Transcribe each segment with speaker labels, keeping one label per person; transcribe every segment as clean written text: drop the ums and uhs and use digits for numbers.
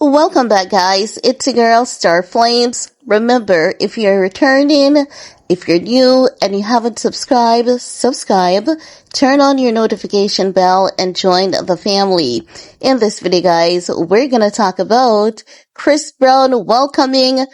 Speaker 1: Welcome back, guys. It's your girl, Star Flames. Remember, if you're returning, if you're new and you haven't subscribe, turn on your notification bell and join the family. In this video, guys, we're gonna talk about Chris Brown welcoming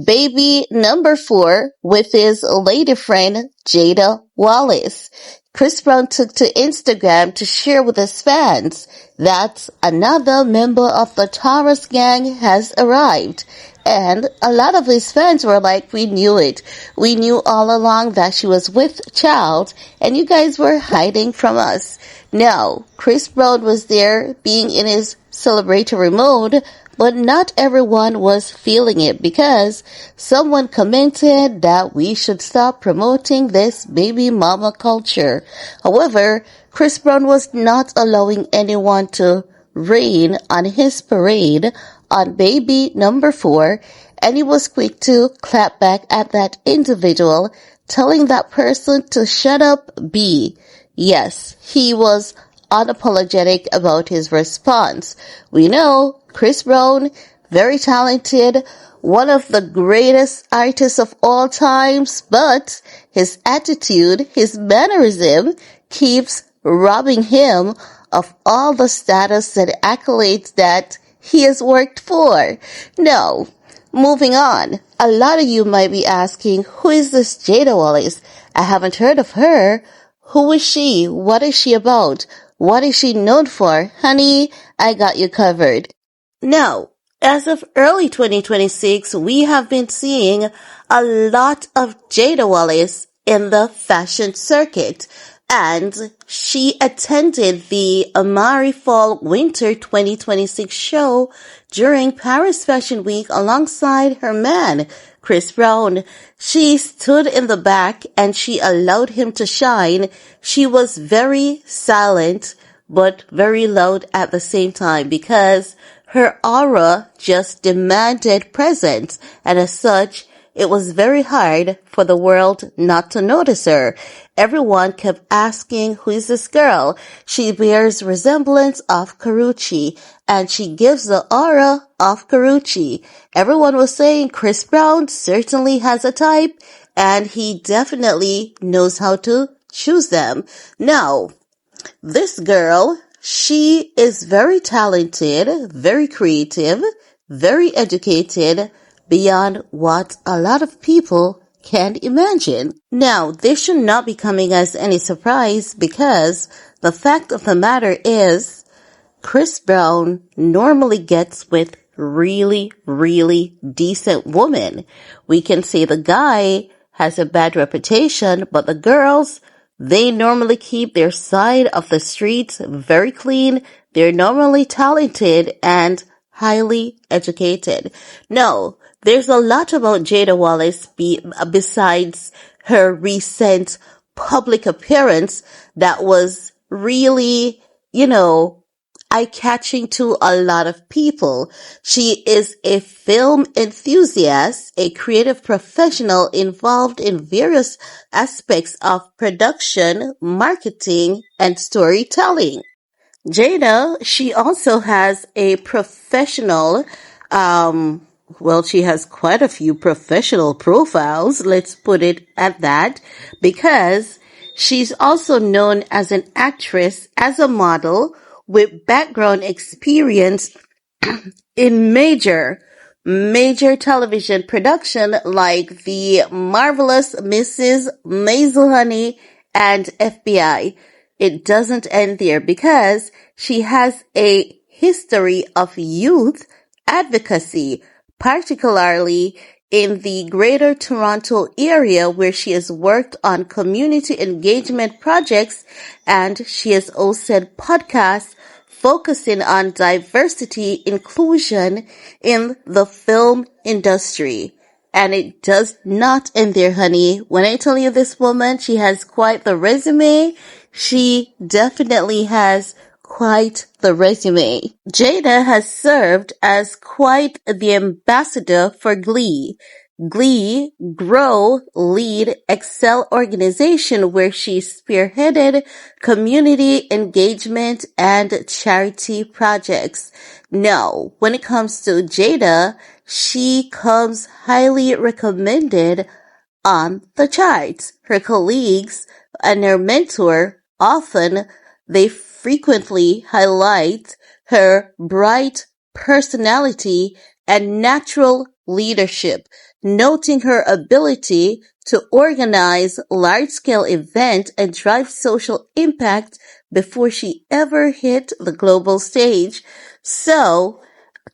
Speaker 1: baby number 4 with his lady friend, Jada Wallace. Chris Brown took to Instagram to share with his fans that another member of the Taurus gang has arrived. And a lot of his fans were like, we knew it. We knew all along that she was with child, and you guys were hiding from us. Now, Chris Brown was there being in his celebratory mode, but not everyone was feeling it because someone commented that we should stop promoting this baby mama culture. However, Chris Brown was not allowing anyone to rain on his parade on baby number 4, and he was quick to clap back at that individual, telling that person to shut up, B. Yes, he was unapologetic about his response. We know Chris Brown, very talented, one of the greatest artists of all times, but his attitude, his mannerism keeps robbing him of all the status and accolades that he has worked for. Now, moving on. A lot of you might be asking, who is this Jada Wallace? I haven't heard of her. Who is she? What is she about? What is she known for? Honey, I got you covered. Now, as of early 2026, we have been seeing a lot of Jada Wallace in the fashion circuit, and she attended the Amari Fall Winter 2026 show during Paris Fashion Week alongside her man, Chris Brown. She stood in the back and she allowed him to shine. She was very silent, but very loud at the same time because her aura just demanded presence, and as such, it was very hard for the world not to notice her. Everyone kept asking, who is this girl? She bears resemblance of Karrueche, and she gives the aura of Karrueche. Everyone was saying Chris Brown certainly has a type, and he definitely knows how to choose them. Now, this girl, she is very talented, very creative, very educated, beyond what a lot of people can imagine. Now, this should not be coming as any surprise because the fact of the matter is Chris Brown normally gets with really, really decent women. We can say the guy has a bad reputation, but the girls, they normally keep their side of the streets very clean. They're normally talented and highly educated. No, there's a lot about Jada Wallace besides her recent public appearance that was really, eye-catching to a lot of people. She is a film enthusiast, a creative professional involved in various aspects of production, marketing, and storytelling. Jada, she also has a professional, she has quite a few professional profiles, let's put it at that, because she's also known as an actress, as a model, with background experience in major television production like The Marvelous Mrs. Maisel Honey and FBI. It doesn't end there because she has a history of youth advocacy, particularly in the Greater Toronto area where she has worked on community engagement projects, and she has hosted podcasts focusing on diversity inclusion in the film industry. And it does not end there, honey. When I tell you this woman, she has quite the resume. She definitely has quite the resume. Jada has served as quite the ambassador for Glee. Glee, Grow, Lead, Excel organization where she spearheaded community engagement and charity projects. Now, when it comes to Jada, she comes highly recommended on the charts. Her colleagues and her mentor they frequently highlight her bright personality and natural leadership, noting her ability to organize large-scale events and drive social impact before she ever hit the global stage. So,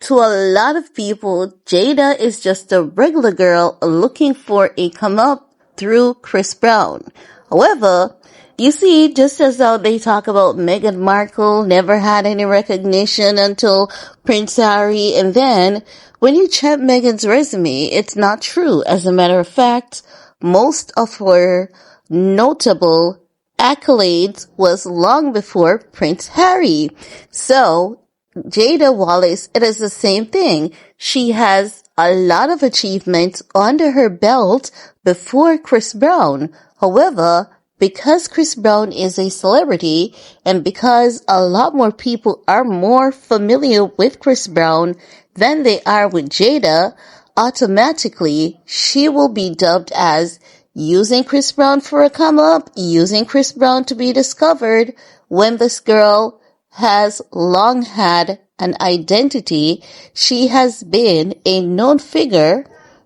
Speaker 1: to a lot of people, Jada is just a regular girl looking for a come up through Chris Brown. However, you see, just as how they talk about Meghan Markle never had any recognition until Prince Harry, and then when you check Meghan's resume, it's not true. As a matter of fact, most of her notable accolades was long before Prince Harry. So, Jada Wallace, it is the same thing. She has a lot of achievements under her belt before Chris Brown. However, because Chris Brown is a celebrity and because a lot more people are more familiar with Chris Brown than they are with Jada, automatically she will be dubbed as using Chris Brown for a come up, using Chris Brown to be discovered, when this girl has long had an identity. She has been a known figure,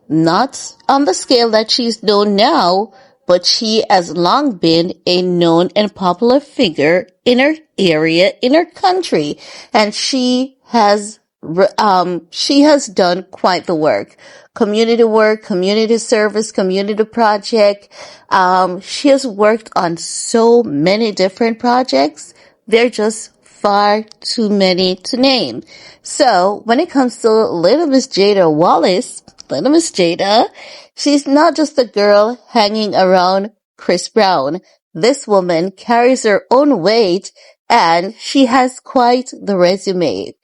Speaker 1: not on the scale that she's known now, but she has long been a known and popular figure in her area, in her country, and she has done quite the work. Community service, community project. She has worked on so many different projects. They're just far too many to name. So when it comes to little Miss Jada Wallace, little Miss Jada, she's not just a girl hanging around Chris Brown. This woman carries her own weight and she has quite the resume.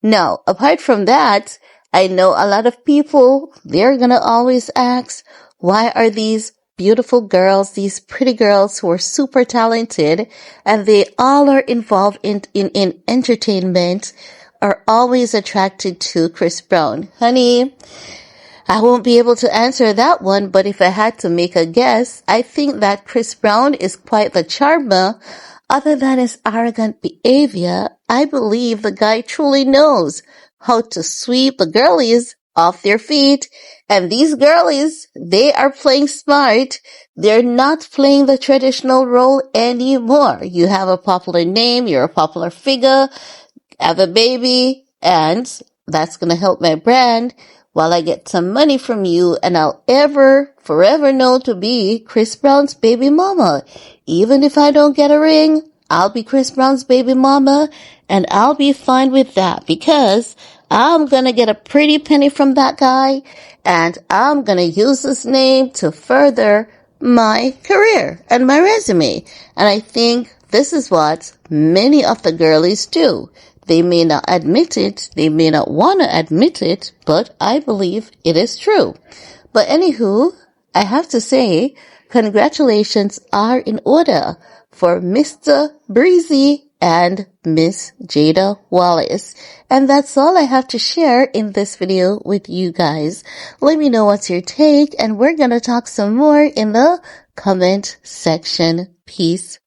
Speaker 1: Now, apart from that, I know a lot of people, they're gonna always ask, why are these beautiful girls, these pretty girls who are super talented, and they all are involved in entertainment, are always attracted to Chris Brown? Honey, I won't be able to answer that one, but if I had to make a guess, I think that Chris Brown is quite the charmer. Other than his arrogant behavior, I believe the guy truly knows how to sweep the girlies off their feet. And these girlies, they are playing smart. They're not playing the traditional role anymore. You have a popular name, you're a popular figure, have a baby, and that's going to help my brand while I get some money from you, and I'll forever know to be Chris Brown's baby mama. Even if I don't get a ring, I'll be Chris Brown's baby mama, and I'll be fine with that because I'm gonna get a pretty penny from that guy, and I'm gonna use his name to further my career and my resume. And I think this is what many of the girlies do. They may not admit it, they may not want to admit it, but I believe it is true. But anywho, I have to say, congratulations are in order for Mr. Breezy and Miss Jada Wallace. And that's all I have to share in this video with you guys. Let me know what's your take, and we're gonna talk some more in the comment section. Peace.